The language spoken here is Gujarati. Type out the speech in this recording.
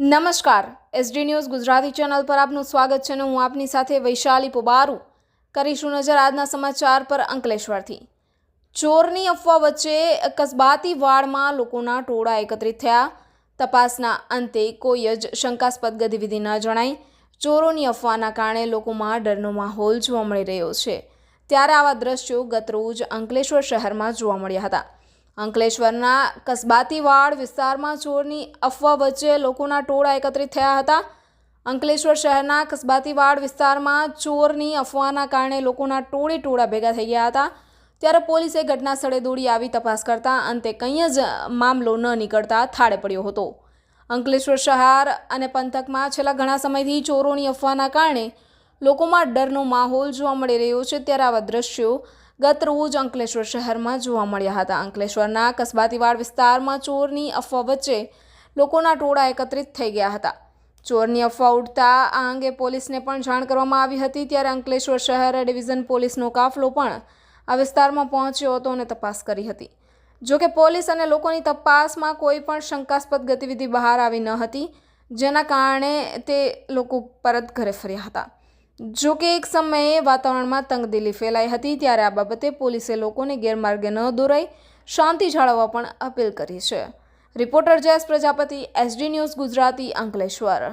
નમસ્કાર, એસડી ન્યૂઝ ગુજરાતી ચેનલ પર આપનું સ્વાગત છે અને હું આપની સાથે વૈશાલી પોબારુ કરીશું નજર આજના સમાચાર પર અંકલેશ્વરથી। ચોરની અફવા વચ્ચે કસબાતી વાડમાં લોકોના ટોળા એકત્રિત થયા। તપાસના અંતે કોઈ જ શંકાસ્પદ ગતિવિધિ ન જણાઈ। ચોરોની અફવાના કારણે લોકોમાં ડરનો માહોલ જોવા મળી રહ્યો છે। ત્યારે આવા દ્રશ્યો ગતરોજ અંકલેશ્વર શહેરમાં જોવા મળ્યા હતા। અંકલેશ્વરના કસબાતીવાડ વિસ્તારમાં ચોરની અફવા વચ્ચે લોકોના ટોળા એકત્રિત થયા હતા। અંકલેશ્વર શહેરના કસબાતીવાડ વિસ્તારમાં ચોરની અફવાના કારણે લોકોના ટોળા ભેગા થઈ ગયા હતા। ત્યારે પોલીસે ઘટના સ્થળે દોડી આવી તપાસ કરતા અંતે કંઈ જ મામલો ન નીકળતા થાળે પડ્યો હતો। અંકલેશ્વર શહેર અને પંથકમાં છેલ્લા ઘણા સમયથી ચોરોની અફવાના કારણે લોકોમાં ડરનો માહોલ જોવા મળી રહ્યો છે। ત્યારે આવા દ્રશ્યો ગતરોજ અંકલેશ્વર શહેરમાં જોવા મળ્યા હતા। અંકલેશ્વરના કસબાતીવાડ વિસ્તારમાં ચોરની અફવા વચ્ચે લોકોના ટોળા એકત્રિત થઈ ગયા હતા। ચોરની અફવા ઉડતા આ અંગે પોલીસને પણ જાણ કરવામાં આવી હતી। ત્યારે અંકલેશ્વર શહેર ડિવિઝન પોલીસનો કાફલો પણ આ વિસ્તારમાં પહોંચ્યો હતો અને તપાસ કરી હતી। જોકે પોલીસ અને લોકોની તપાસમાં કોઈ પણ શંકાસ્પદ ગતિવિધિ બહાર આવી ન હતી, જેના કારણે તે લોકો પરત ઘરે ફર્યા હતા। જોકે એક સમયે વાતાવરણમાં તંગદિલી ફેલાઈ હતી। ત્યારે આ બાબતે પોલીસે લોકોને ગેરમાર્ગે ન દોરાઈ શાંતિ જાળવવા પણ અપીલ કરી છે। Reporter Jayesh Prajapati, SD news Gujarati, Ankleshwar.